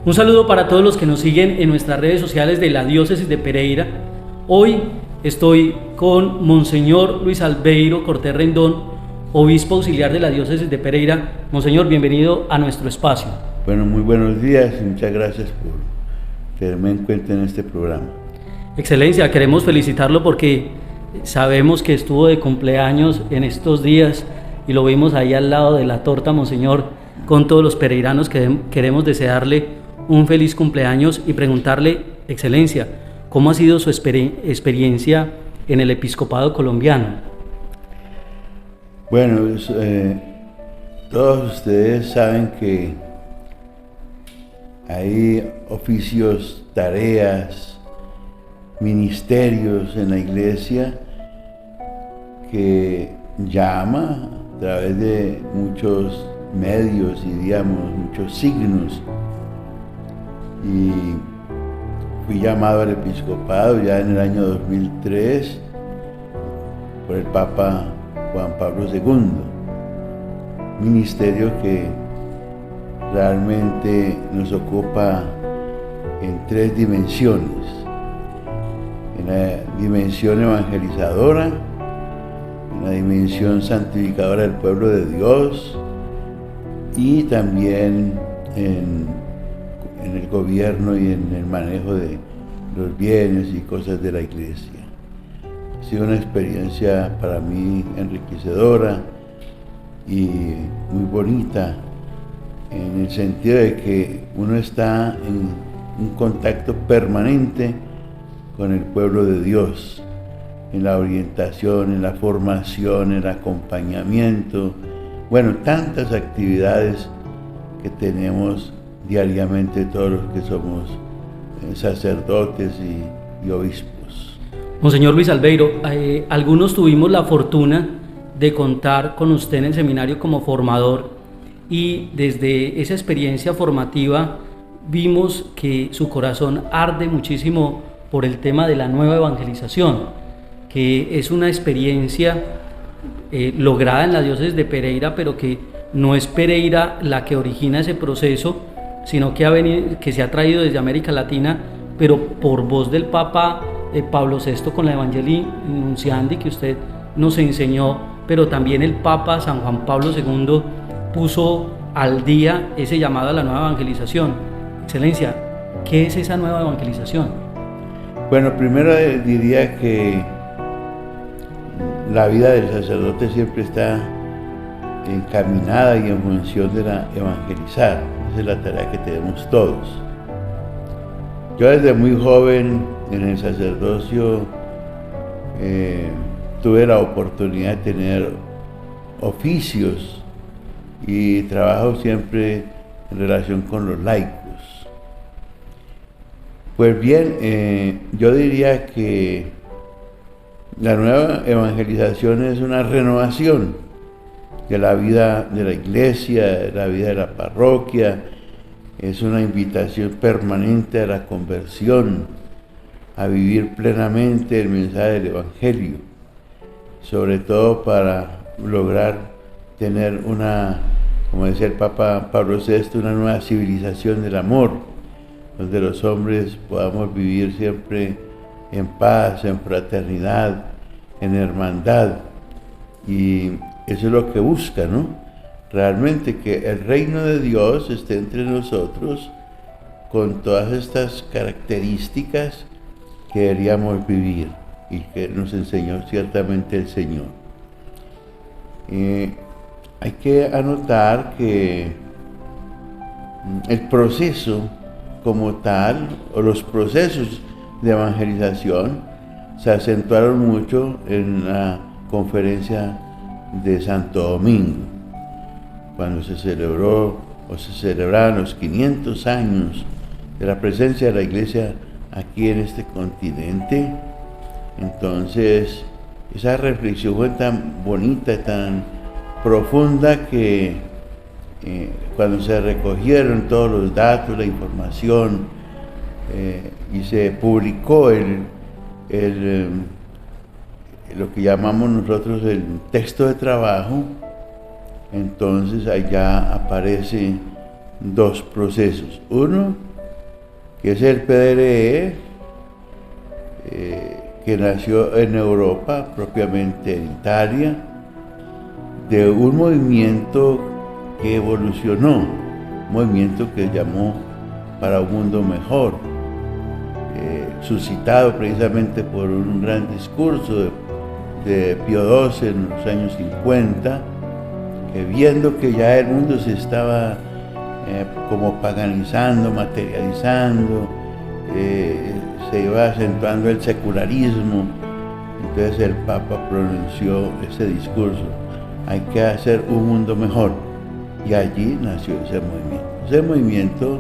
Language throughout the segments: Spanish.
Un saludo para todos los que nos siguen en nuestras redes sociales de la Diócesis de Pereira. Hoy estoy con Monseñor Luis Albeiro Cortés Rendón, obispo auxiliar de la Diócesis de Pereira. Monseñor, bienvenido a nuestro espacio. Bueno, muy buenos días y muchas gracias por tenerme en cuenta en este programa. Excelencia, queremos felicitarlo porque sabemos que estuvo de cumpleaños en estos días y lo vimos ahí al lado de la torta, Monseñor, con todos los pereiranos que queremos desearle un feliz cumpleaños y preguntarle, Excelencia, ¿cómo ha sido su experiencia en el episcopado colombiano? Bueno, todos ustedes saben que hay oficios, tareas, ministerios en la iglesia que llama a través de muchos medios y digamos muchos signos, y fui llamado al episcopado ya en el año 2003 por el Papa Juan Pablo II, ministerio que realmente nos ocupa en tres dimensiones: en la dimensión evangelizadora, en la dimensión santificadora del pueblo de Dios y también en el gobierno y en el manejo de los bienes y cosas de la iglesia. Ha sido una experiencia para mí enriquecedora y muy bonita, en el sentido de que uno está en un contacto permanente con el pueblo de Dios, en la orientación, en la formación, en el acompañamiento, bueno, tantas actividades que tenemos diariamente todos los que somos sacerdotes y obispos. Monseñor Luis Albeiro, algunos tuvimos la fortuna de contar con usted en el seminario como formador, y desde esa experiencia formativa vimos que su corazón arde muchísimo por el tema de la nueva evangelización, que es una experiencia lograda en la diócesis de Pereira, pero que no es Pereira la que origina ese proceso, sino que se ha traído desde América Latina, pero por voz del Papa Pablo VI con la Evangelii Nunciandi que usted nos enseñó, pero también el Papa San Juan Pablo II puso al día ese llamado a la nueva evangelización. Excelencia, ¿qué es esa nueva evangelización? Bueno, primero diría que la vida del sacerdote siempre está encaminada y en función de la evangelizar. Esa es la tarea que tenemos todos. Yo desde muy joven en el sacerdocio tuve la oportunidad de tener oficios y trabajo siempre en relación con los laicos. Pues bien, yo diría que la nueva evangelización es una renovación de la vida de la iglesia, de la vida de la parroquia. Es una invitación permanente a la conversión, a vivir plenamente el mensaje del Evangelio, sobre todo para lograr tener como decía el Papa Pablo VI, una nueva civilización del amor, donde los hombres podamos vivir siempre en paz, en fraternidad, en hermandad. Y eso es lo que busca, ¿no? Realmente que el reino de Dios esté entre nosotros con todas estas características que deberíamos vivir y que nos enseñó ciertamente el Señor. Hay que anotar que el proceso como tal, o los procesos de evangelización, se acentuaron mucho en la conferencia de Santo Domingo, cuando se celebraban los 500 años de la presencia de la Iglesia aquí en este continente. Entonces, esa reflexión fue tan bonita, tan profunda, que cuando se recogieron todos los datos, la información, y se publicó lo que llamamos nosotros el texto de trabajo, entonces allá aparecen dos procesos. Uno, que es el PDRE, que nació en Europa, propiamente en Italia, de un movimiento que evolucionó, un movimiento que llamó Para un Mundo Mejor, suscitado precisamente por un gran discurso de Pío XII en los años 50, que viendo que ya el mundo se estaba como paganizando, materializando, se iba acentuando el secularismo, entonces el Papa pronunció ese discurso: hay que hacer un mundo mejor, y allí nació ese movimiento. Ese movimiento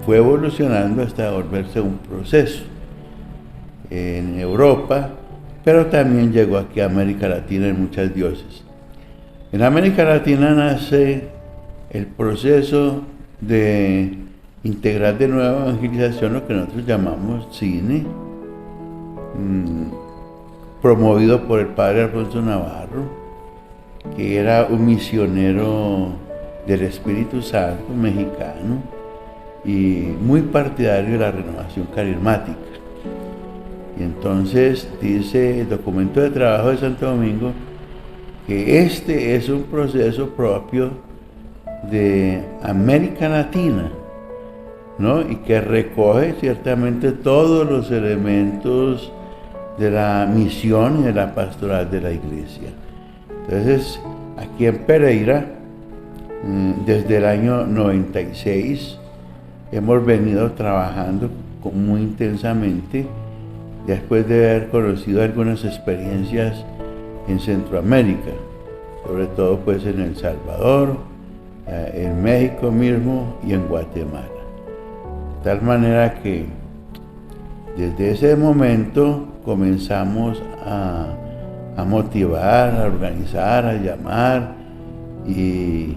fue evolucionando hasta volverse un proceso en Europa, pero también llegó aquí a América Latina en muchas diócesis. En América Latina nace el proceso de integrar de nueva evangelización, lo que nosotros llamamos cine, promovido por el padre Alfonso Navarro, que era un misionero del Espíritu Santo mexicano y muy partidario de la renovación carismática. Y entonces dice el documento de trabajo de Santo Domingo que este es un proceso propio de América Latina, ¿no? Y que recoge ciertamente todos los elementos de la misión y de la pastoral de la Iglesia. Entonces, aquí en Pereira, desde el año 96, hemos venido trabajando muy intensamente, después de haber conocido algunas experiencias en Centroamérica, sobre todo pues en El Salvador, en México mismo y en Guatemala. De tal manera que desde ese momento comenzamos a motivar, a organizar, a llamar, y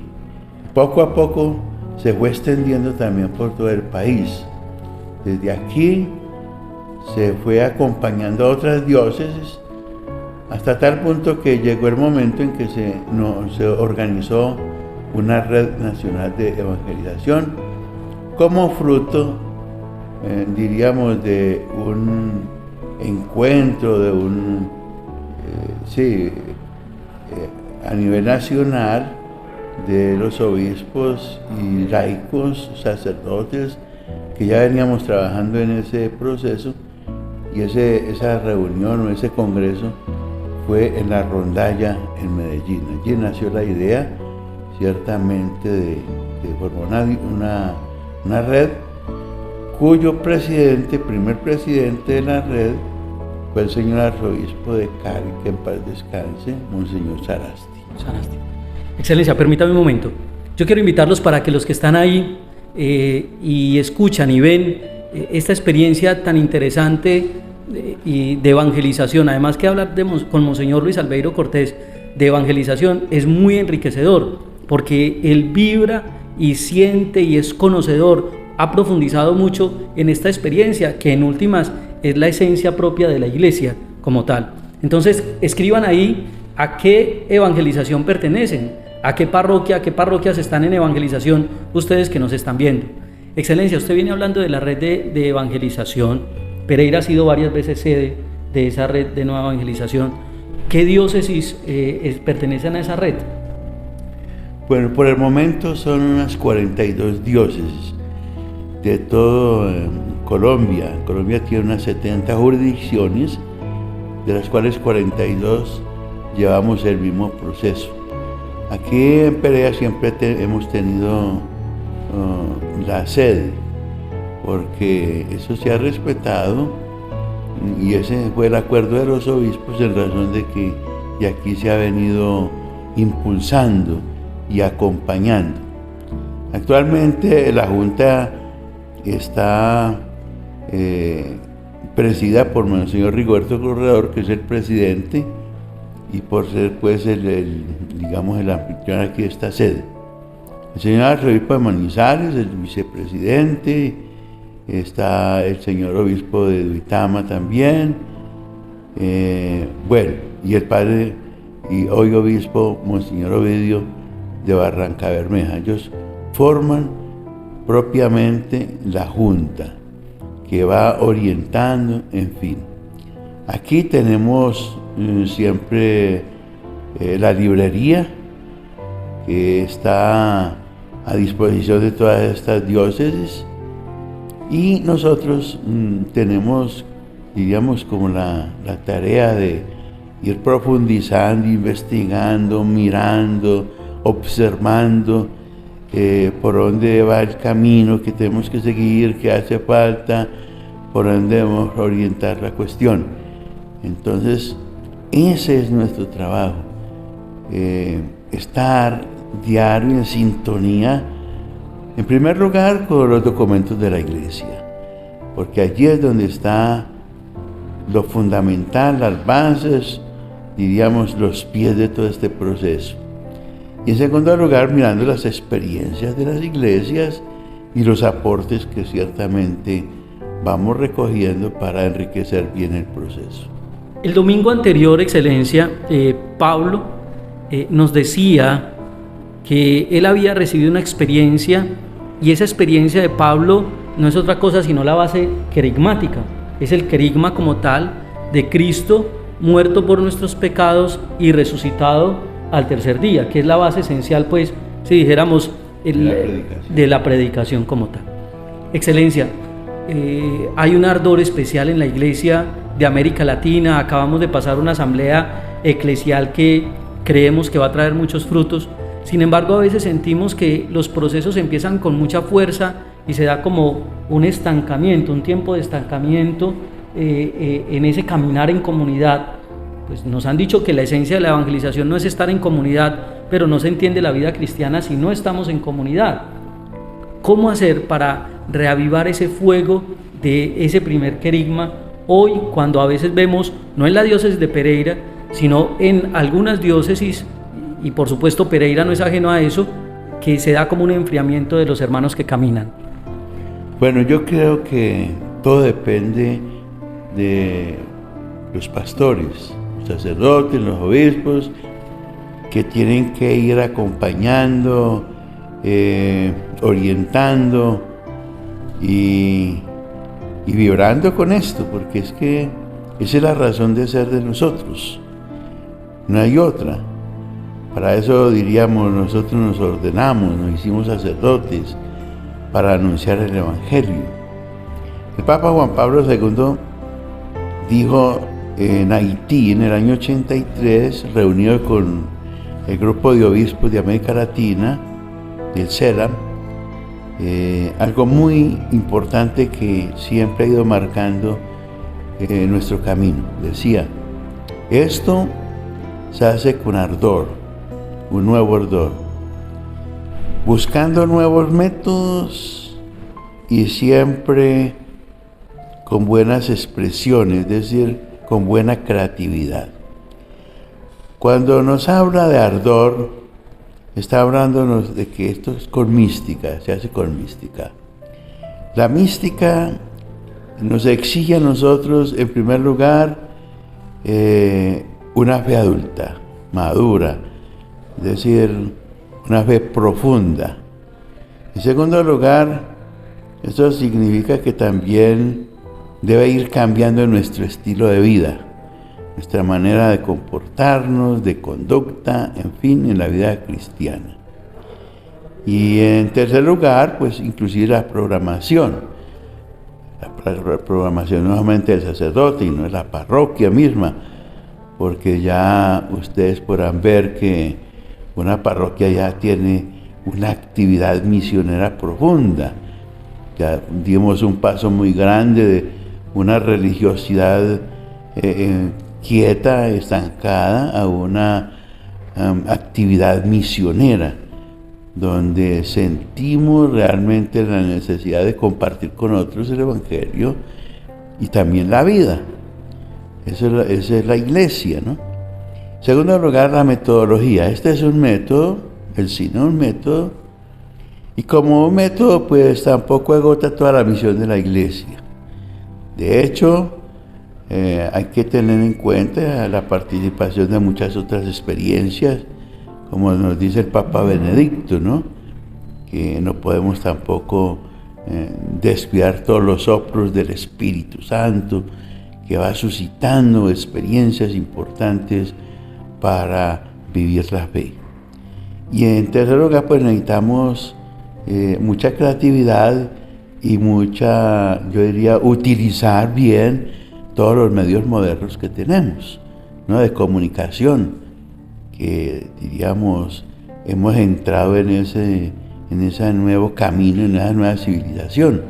poco a poco se fue extendiendo también por todo el país. Desde aquí se fue acompañando a otras diócesis, hasta tal punto que llegó el momento en que se organizó una red nacional de evangelización como fruto, diríamos, de un encuentro, de a nivel nacional, de los obispos y laicos, sacerdotes, que ya veníamos trabajando en ese proceso, y esa reunión o ese congreso fue en la Rondalla en Medellín. Allí nació la idea, ciertamente, de formar una red cuyo primer presidente de la red, fue el señor arzobispo de Cali, que en paz descanse, Monseñor Sarasti. Excelencia, permítame un momento. Yo quiero invitarlos para que los que están ahí y escuchan y ven esta experiencia tan interesante y de evangelización, además que hablar con Monseñor Luis Albeiro Cortés de evangelización es muy enriquecedor, porque él vibra y siente y es conocedor, ha profundizado mucho en esta experiencia, que en últimas es la esencia propia de la Iglesia como tal. Entonces, escriban ahí a qué evangelización pertenecen, a qué parroquias están en evangelización, ustedes que nos están viendo. Excelencia, usted viene hablando de la red de evangelización. Pereira ha sido varias veces sede de esa red de nueva evangelización. ¿Qué diócesis pertenecen a esa red? Bueno, por el momento son unas 42 diócesis de todo Colombia. Colombia tiene unas 70 jurisdicciones, de las cuales 42 llevamos el mismo proceso. Aquí en Pereira siempre hemos tenido la sede, porque eso se ha respetado, y ese fue el acuerdo de los obispos, en razón de que de aquí se ha venido impulsando y acompañando. Actualmente la Junta está presidida por Monseñor Rigoberto Corredor, que es el presidente, y por ser pues el anfitrión aquí de esta sede. El señor arzobispo de Manizales, el vicepresidente, está el señor obispo de Duitama también, y el padre y hoy obispo Monseñor Ovidio de Barranca Bermeja. Ellos forman propiamente la junta, que va orientando, en fin. Aquí tenemos siempre la librería, que está a disposición de todas estas diócesis, y nosotros tenemos, diríamos, como la tarea de ir profundizando, investigando, mirando, observando por dónde va el camino que tenemos que seguir, qué hace falta, por dónde debemos orientar la cuestión. Entonces, ese es nuestro trabajo, estar diario en sintonía, en primer lugar, con los documentos de la Iglesia, porque allí es donde está lo fundamental, las bases, diríamos, los pies de todo este proceso. Y en segundo lugar, mirando las experiencias de las iglesias y los aportes que ciertamente vamos recogiendo para enriquecer bien el proceso. El domingo anterior, Excelencia, Pablo nos decía que él había recibido una experiencia, y esa experiencia de Pablo no es otra cosa sino la base querigmática. Es el querigma como tal de Cristo muerto por nuestros pecados y resucitado al tercer día, que es la base esencial, pues, si dijéramos, de la predicación como tal. Excelencia, hay un ardor especial en la Iglesia de América Latina. Acabamos de pasar una asamblea eclesial que creemos que va a traer muchos frutos. Sin embargo, a veces sentimos que los procesos empiezan con mucha fuerza y se da como un estancamiento, un tiempo de estancamiento en ese caminar en comunidad. Pues nos han dicho que la esencia de la evangelización no es estar en comunidad, pero no se entiende la vida cristiana si no estamos en comunidad. ¿Cómo hacer para reavivar ese fuego de ese primer querigma hoy, cuando a veces vemos, no en la diócesis de Pereira, sino en algunas diócesis, y por supuesto Pereira no es ajeno a eso, que se da como un enfriamiento de los hermanos que caminan? Bueno, yo creo que todo depende de los pastores, los sacerdotes, los obispos, que tienen que ir acompañando, orientando y vibrando con esto, porque es que esa es la razón de ser de nosotros, no hay otra. Para eso, diríamos, nosotros nos ordenamos, nos hicimos sacerdotes para anunciar el Evangelio. El Papa Juan Pablo II dijo en Haití, en el año 83, reunido con el grupo de obispos de América Latina, del CELAM, algo muy importante que siempre ha ido marcando nuestro camino. Decía, esto se hace con ardor, un nuevo ardor, buscando nuevos métodos y siempre con buenas expresiones, es decir, con buena creatividad. Cuando nos habla de ardor, está hablándonos de que esto es con mística, se hace con mística. La mística nos exige a nosotros, en primer lugar, una fe adulta, madura, es decir, una fe profunda. En segundo lugar, eso significa que también debe ir cambiando nuestro estilo de vida, nuestra manera de comportarnos, de conducta, en fin, en la vida cristiana. Y en tercer lugar, pues inclusive la programación nuevamente del sacerdote y no de la parroquia misma, porque ya ustedes podrán ver que una parroquia ya tiene una actividad misionera profunda. Ya dimos un paso muy grande de una religiosidad quieta, estancada, a una actividad misionera, donde sentimos realmente la necesidad de compartir con otros el Evangelio y también la vida. Esa es la Iglesia, ¿no? En segundo lugar, la metodología. Este es un método, el sínodo es un método, y como un método, pues tampoco agota toda la misión de la Iglesia. De hecho, hay que tener en cuenta la participación de muchas otras experiencias, como nos dice el Papa Benedicto, ¿no? que no podemos tampoco descuidar todos los soplos del Espíritu Santo, que va suscitando experiencias importantes para vivir la fe. Y en tercer lugar, pues necesitamos mucha creatividad y mucha, yo diría, utilizar bien todos los medios modernos que tenemos, ¿no? De comunicación, que diríamos, hemos entrado en ese nuevo camino, en esa nueva civilización.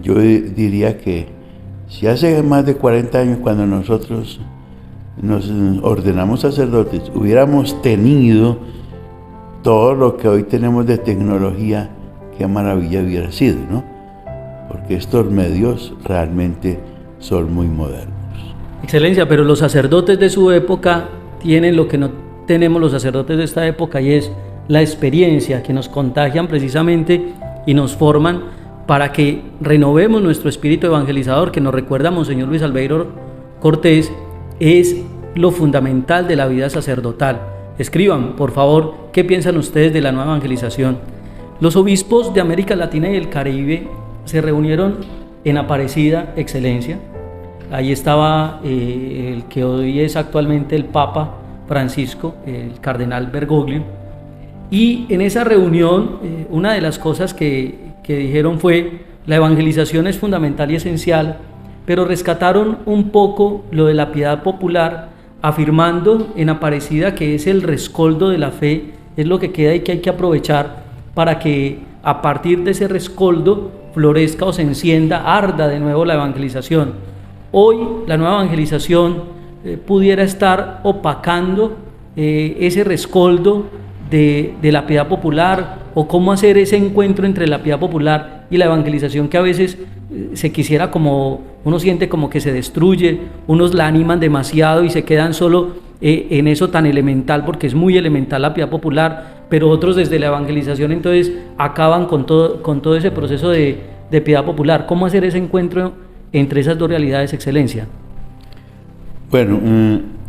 Yo diría que si hace más de 40 años, cuando nosotros nos ordenamos sacerdotes, hubiéramos tenido todo lo que hoy tenemos de tecnología, qué maravilla hubiera sido, ¿no? Porque estos medios realmente son muy modernos. Excelencia, pero los sacerdotes de su época tienen lo que no tenemos los sacerdotes de esta época, y es la experiencia, que nos contagian precisamente y nos forman para que renovemos nuestro espíritu evangelizador, que nos recuerda Monseñor Luis Albeiro Cortés, es lo fundamental de la vida sacerdotal. Escriban, por favor, qué piensan ustedes de la nueva evangelización. Los obispos de América Latina y el Caribe se reunieron en Aparecida, Excelencia. Ahí estaba el que hoy es actualmente el Papa Francisco, el cardenal Bergoglio. Y en esa reunión, una de las cosas que dijeron fue: la evangelización es fundamental y esencial, pero rescataron un poco lo de la piedad popular, afirmando en Aparecida que es el rescoldo de la fe, es lo que queda y que hay que aprovechar para que a partir de ese rescoldo florezca o se encienda, arda de nuevo la evangelización. Hoy la nueva evangelización pudiera estar opacando ese rescoldo de la piedad popular, o cómo hacer ese encuentro entre la piedad popular y la evangelización, que a veces se quisiera, como uno siente como que se destruye, unos la animan demasiado y se quedan solo en eso tan elemental, porque es muy elemental la piedad popular, pero otros desde la evangelización entonces acaban con todo ese proceso de piedad popular. ¿Cómo hacer ese encuentro entre esas dos realidades, Excelencia? Bueno,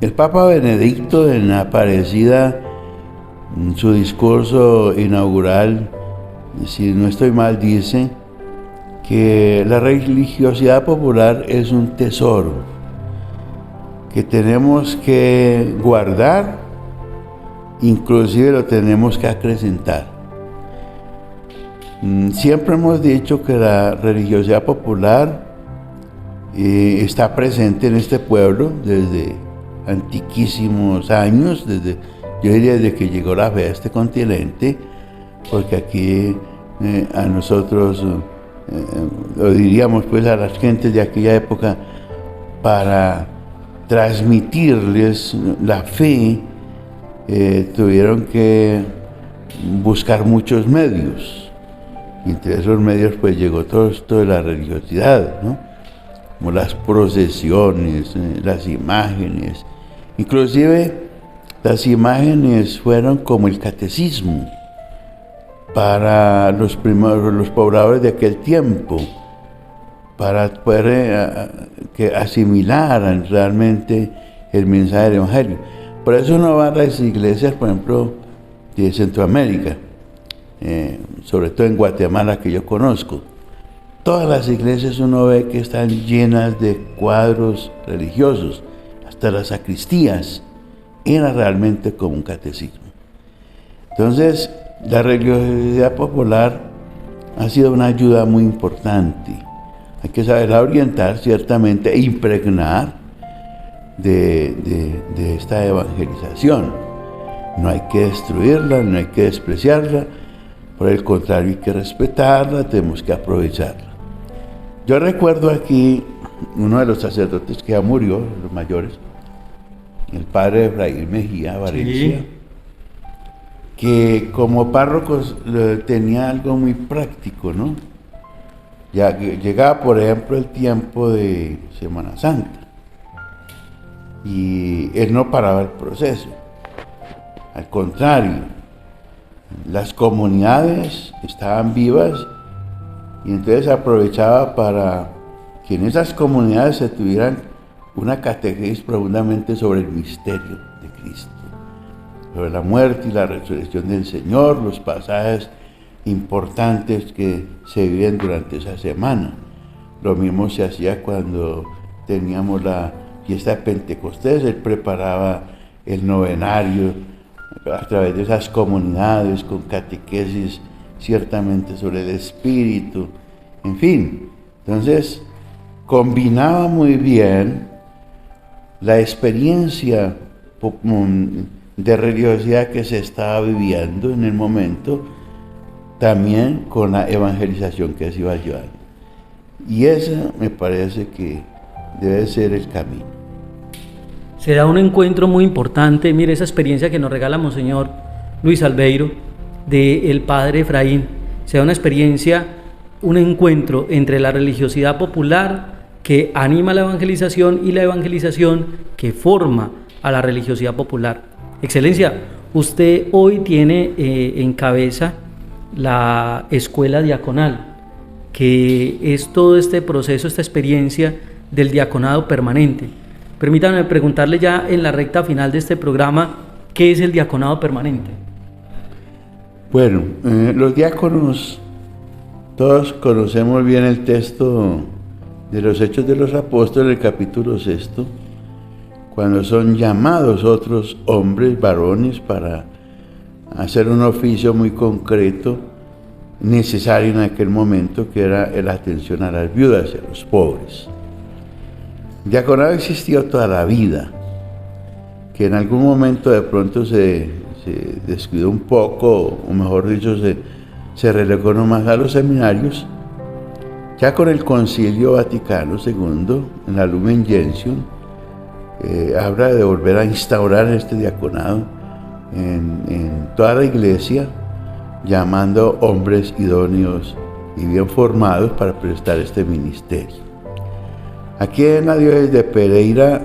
el Papa Benedicto en Aparecida, en su discurso inaugural, si no estoy mal, dice que la religiosidad popular es un tesoro que tenemos que guardar, inclusive lo tenemos que acrecentar. Siempre hemos dicho que la religiosidad popular está presente en este pueblo desde antiquísimos años, yo diría desde que llegó la fe a este continente, porque aquí a nosotros, lo diríamos pues a las gentes de aquella época, para transmitirles la fe, tuvieron que buscar muchos medios, y entre esos medios pues llegó todo esto de la religiosidad, ¿no? Como las procesiones, las imágenes, inclusive las imágenes fueron como el catecismo para los pobladores de aquel tiempo, para poder que asimilaran realmente el mensaje del Evangelio. Por eso uno va a las iglesias, por ejemplo, de Centroamérica, sobre todo en Guatemala, que yo conozco. Todas las iglesias uno ve que están llenas de cuadros religiosos, hasta las sacristías. Era realmente como un catecismo. Entonces, la religiosidad popular ha sido una ayuda muy importante. Hay que saberla orientar, ciertamente, e impregnar de esta evangelización. No hay que destruirla, no hay que despreciarla, por el contrario, hay que respetarla, tenemos que aprovecharla. Yo recuerdo aquí uno de los sacerdotes que ya murió, los mayores, el padre Efraín Mejía Valencia, sí, que como párroco tenía algo muy práctico, ¿no? Ya llegaba, por ejemplo, el tiempo de Semana Santa y él no paraba el proceso. Al contrario, las comunidades estaban vivas y entonces aprovechaba para que en esas comunidades se tuvieran una catequesis profundamente sobre el misterio de Cristo, sobre la muerte y la resurrección del Señor, los pasajes importantes que se viven durante esa semana. Lo mismo se hacía cuando teníamos la fiesta de Pentecostés. Él preparaba el novenario a través de esas comunidades con catequesis ciertamente sobre el espíritu, en fin. Entonces combinaba muy bien la experiencia de religiosidad que se estaba viviendo en el momento, también con la evangelización que se iba llevando. Y ese me parece que debe ser el camino. Se da un encuentro muy importante, mire esa experiencia que nos regala Monseñor Luis Albeiro del Padre Efraín. Se da una experiencia, un encuentro entre la religiosidad popular que anima la evangelización y la evangelización que forma a la religiosidad popular. Excelencia, usted hoy tiene en cabeza la escuela diaconal, que es todo este proceso, esta experiencia del diaconado permanente. Permítanme preguntarle ya en la recta final de este programa, ¿qué es el diaconado permanente? Bueno, los diáconos, todos conocemos bien el texto de los Hechos de los Apóstoles, el capítulo 6, cuando son llamados otros hombres, varones, para hacer un oficio muy concreto, necesario en aquel momento, que era la atención a las viudas y a los pobres. El diaconado existió toda la vida, que en algún momento de pronto se descuidó un poco, o mejor dicho, se relegó nomás a los seminarios. Ya con el Concilio Vaticano II, en la Lumen Gentium, habla de volver a instaurar este diaconado en toda la iglesia, llamando hombres idóneos y bien formados para prestar este ministerio. Aquí en la diócesis de Pereira,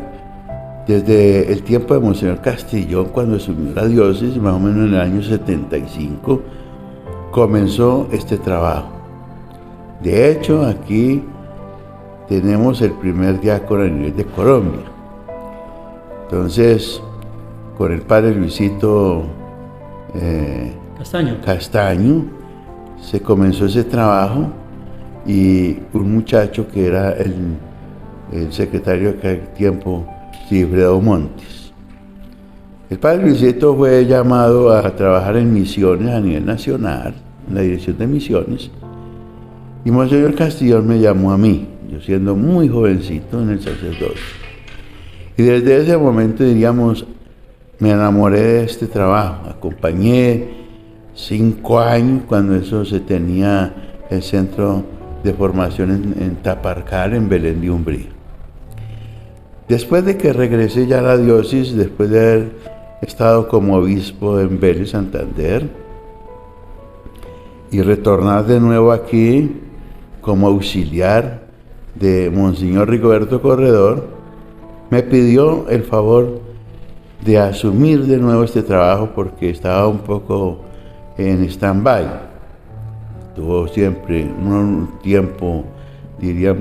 desde el tiempo de Monseñor Castillón, cuando asumió la diócesis, más o menos en el año 75, comenzó este trabajo. De hecho, aquí tenemos el primer diácono a nivel de Colombia. Entonces, con el padre Luisito Castaño, se comenzó ese trabajo, y un muchacho que era el secretario de aquel tiempo, Sigfredo Montes. El padre Luisito fue llamado a trabajar en misiones a nivel nacional, en la dirección de misiones, y Monseñor Castillón me llamó a mí, yo siendo muy jovencito en el sacerdocio. Y desde ese momento, diríamos, me enamoré de este trabajo. Acompañé 5 años cuando eso se tenía el centro de formación en Taparcal, en Belén de Umbría. Después de que regresé ya a la diócesis, después de haber estado como obispo en Vélez, Santander, y retornar de nuevo aquí como auxiliar de Monseñor Rigoberto Corredor, me pidió el favor de asumir de nuevo este trabajo porque estaba un poco en stand-by. Tuvo siempre un tiempo, diría,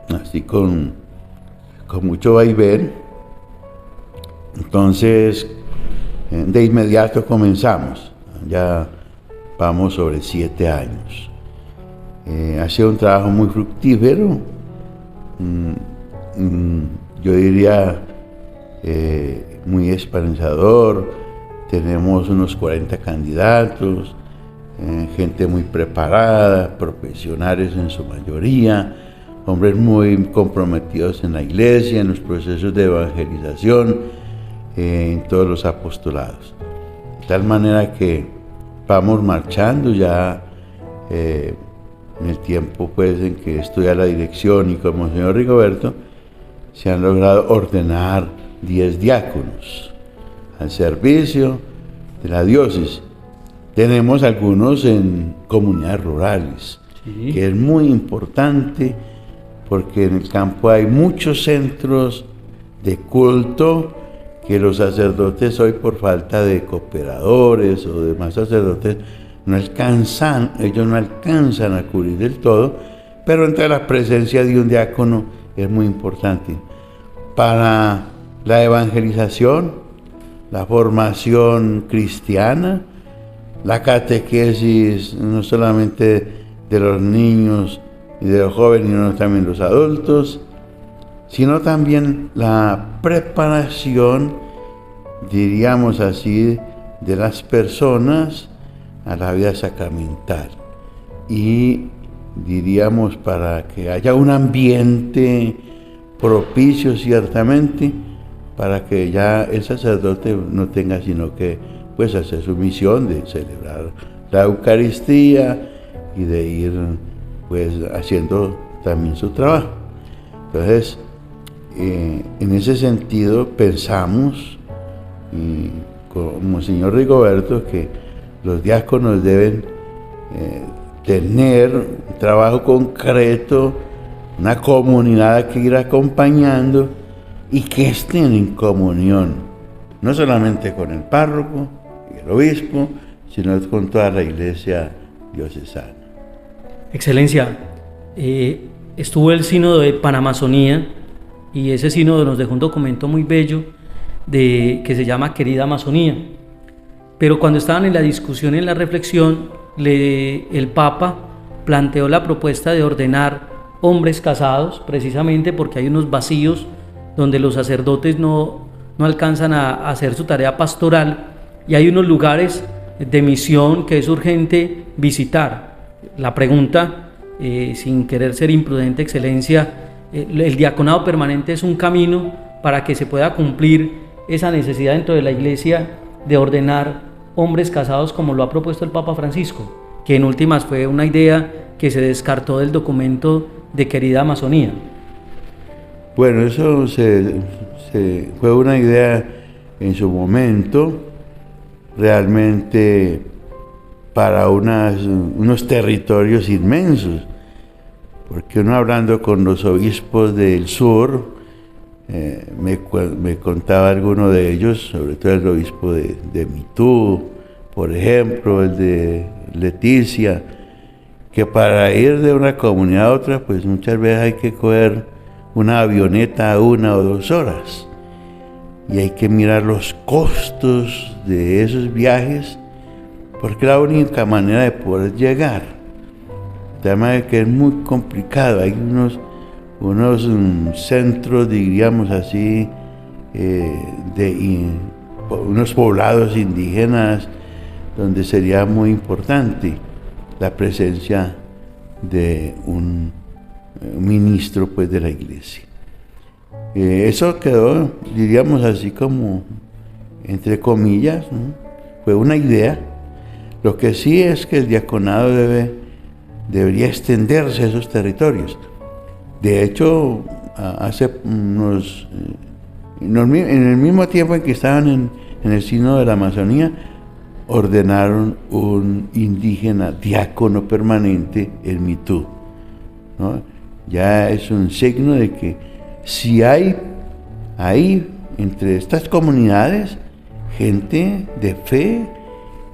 así con mucho vaivén. Entonces, de inmediato comenzamos. Ya vamos sobre 7 años. Ha sido un trabajo muy fructífero, yo diría muy esperanzador. Tenemos unos 40 candidatos, gente muy preparada, profesionales en su mayoría, hombres muy comprometidos en la iglesia, en los procesos de evangelización, en todos los apostolados. De tal manera que vamos marchando ya en el tiempo pues en que estudia la dirección, y como el señor Rigoberto se han logrado ordenar 10 diáconos al servicio de la diócesis. Tenemos algunos en comunidades rurales, sí, que es muy importante porque en el campo hay muchos centros de culto que los sacerdotes hoy, por falta de cooperadores o demás sacerdotes, no alcanzan a cubrir del todo, pero entre la presencia de un diácono es muy importante para la evangelización, la formación cristiana la catequesis, no solamente de los niños y de los jóvenes, sino también los adultos, sino también la preparación, diríamos así, de las personas a la vida sacramental. Y diríamos para que haya un ambiente propicio ciertamente, para que ya el sacerdote no tenga sino que pues hacer su misión de celebrar la Eucaristía y de ir pues haciendo también su trabajo. Entonces, en ese sentido pensamos, como señor Rigoberto, que los diáconos deben tener un trabajo concreto, una comunidad que ir acompañando y que estén en comunión, no solamente con el párroco y el obispo, sino con toda la iglesia diocesana. Excelencia, estuvo el sínodo de Panamazonía y ese sínodo nos dejó un documento muy bello que se llama Querida Amazonía. Pero cuando estaban en la discusión, en la reflexión, el Papa planteó la propuesta de ordenar hombres casados, precisamente porque hay unos vacíos donde los sacerdotes no alcanzan a hacer su tarea pastoral, y hay unos lugares de misión que es urgente visitar. La pregunta, sin querer ser imprudente, Excelencia, el diaconado permanente es un camino para que se pueda cumplir esa necesidad dentro de la Iglesia de ordenar hombres casados, como lo ha propuesto el Papa Francisco, que en últimas fue una idea que se descartó del documento de Querida Amazonía. Bueno, eso fue una idea en su momento, realmente para unos territorios inmensos, porque uno hablando con los obispos del sur, me contaba alguno de ellos, sobre todo el obispo de Mitú, por ejemplo, el de Leticia, que para ir de una comunidad a otra, pues muchas veces hay que coger una avioneta 1 o 2 horas, y hay que mirar los costos de esos viajes, porque es la única manera de poder llegar. De manera que es muy complicado. Hay unos centros, diríamos así, unos poblados indígenas, donde sería muy importante la presencia de un ministro pues, de la iglesia. Eso quedó, diríamos así como, entre comillas, ¿no? Fue una idea. Lo que sí es que el diaconado debería extenderse a esos territorios. De hecho, hace en el mismo tiempo en que estaban en el sínodo de la Amazonía, ordenaron un indígena diácono permanente en Mitú, ¿no? Ya es un signo de que si hay entre estas comunidades gente de fe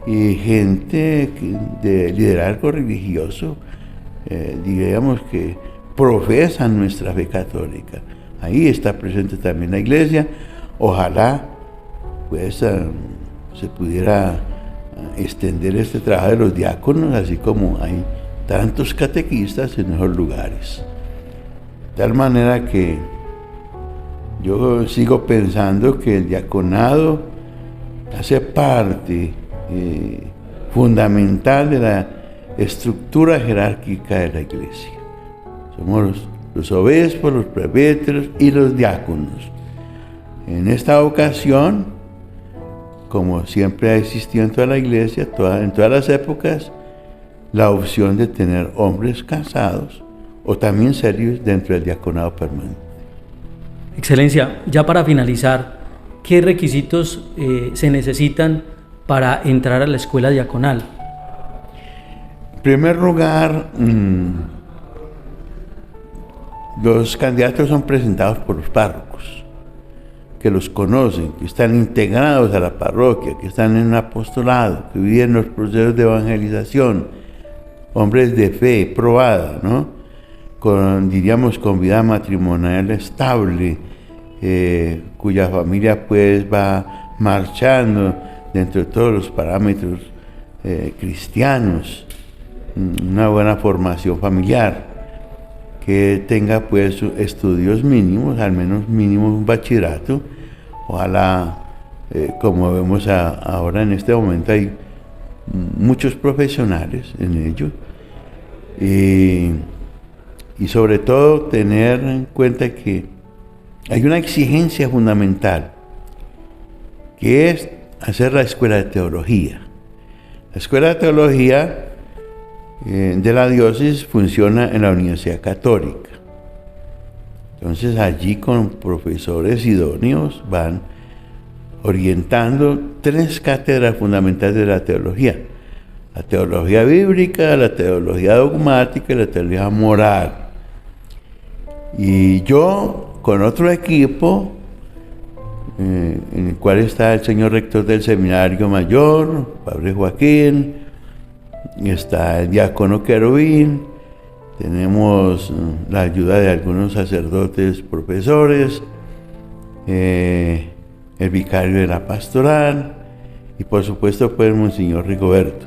y gente de liderazgo religioso, diríamos que profesan nuestra fe católica. Ahí está presente también la iglesia. Ojalá pues se pudiera extender este trabajo de los diáconos, así como hay tantos catequistas en esos lugares. De tal manera que yo sigo pensando que el diaconado hace parte fundamental de la estructura jerárquica de la iglesia. Somos los obispos, los presbíteros y los diáconos. En esta ocasión, como siempre ha existido en toda la iglesia, en todas las épocas, la opción de tener hombres casados o también serios dentro del diaconado permanente. Excelencia, ya para finalizar, ¿qué requisitos se necesitan para entrar a la escuela diaconal? En primer lugar, los candidatos son presentados por los párrocos, que los conocen, que están integrados a la parroquia, que están en un apostolado, que viven los procesos de evangelización, hombres de fe probada, ¿no? Diríamos con vida matrimonial estable, cuya familia pues va marchando dentro de todos los parámetros cristianos, una buena formación familiar, que tenga pues estudios mínimos, al menos mínimo un bachillerato. Ojalá, como vemos ahora en este momento, hay muchos profesionales en ello, y sobre todo tener en cuenta que hay una exigencia fundamental, que es hacer la escuela de teología. La escuela de teología de la diócesis funciona en la Universidad Católica. Entonces allí con profesores idóneos van orientando 3 cátedras fundamentales de la teología: la teología bíblica, la teología dogmática y la teología moral. Y yo, con otro equipo, en el cual está el señor rector del seminario mayor, Padre Joaquín, está el diácono Querubín, tenemos la ayuda de algunos sacerdotes profesores, el vicario de la pastoral y por supuesto pues Monseñor Rigoberto.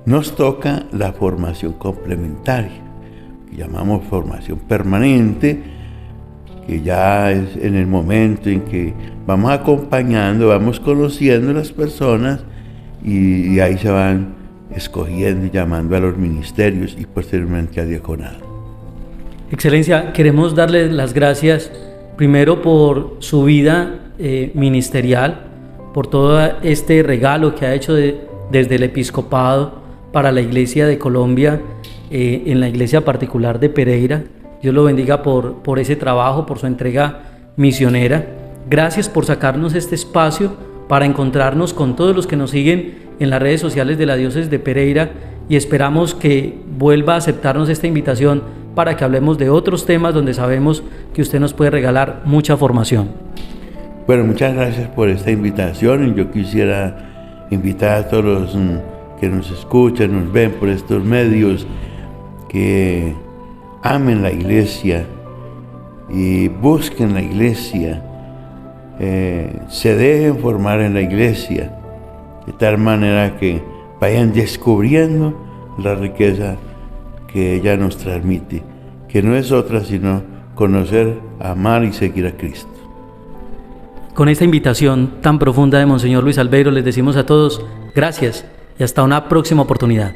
Nos toca la formación complementaria, que llamamos formación permanente, que ya es en el momento en que vamos acompañando, vamos conociendo a las personas y ahí se van escogiendo y llamando a los ministerios y posteriormente al diaconado. Excelencia, queremos darle las gracias primero por su vida ministerial, por todo este regalo que ha hecho desde el episcopado para la Iglesia de Colombia, en la iglesia particular de Pereira. Dios lo bendiga por ese trabajo, por su entrega misionera. Gracias por sacarnos este espacio para encontrarnos con todos los que nos siguen en las redes sociales de la Diócesis de Pereira, y esperamos que vuelva a aceptarnos esta invitación para que hablemos de otros temas donde sabemos que usted nos puede regalar mucha formación. Bueno, muchas gracias por esta invitación, y yo quisiera invitar a todos los que nos escuchan, nos ven por estos medios, que amen la iglesia y busquen la iglesia, se dejen formar en la iglesia, de tal manera que vayan descubriendo la riqueza que ella nos transmite, que no es otra sino conocer, amar y seguir a Cristo. Con esta invitación tan profunda de Monseñor Luis Albeiro les decimos a todos gracias y hasta una próxima oportunidad.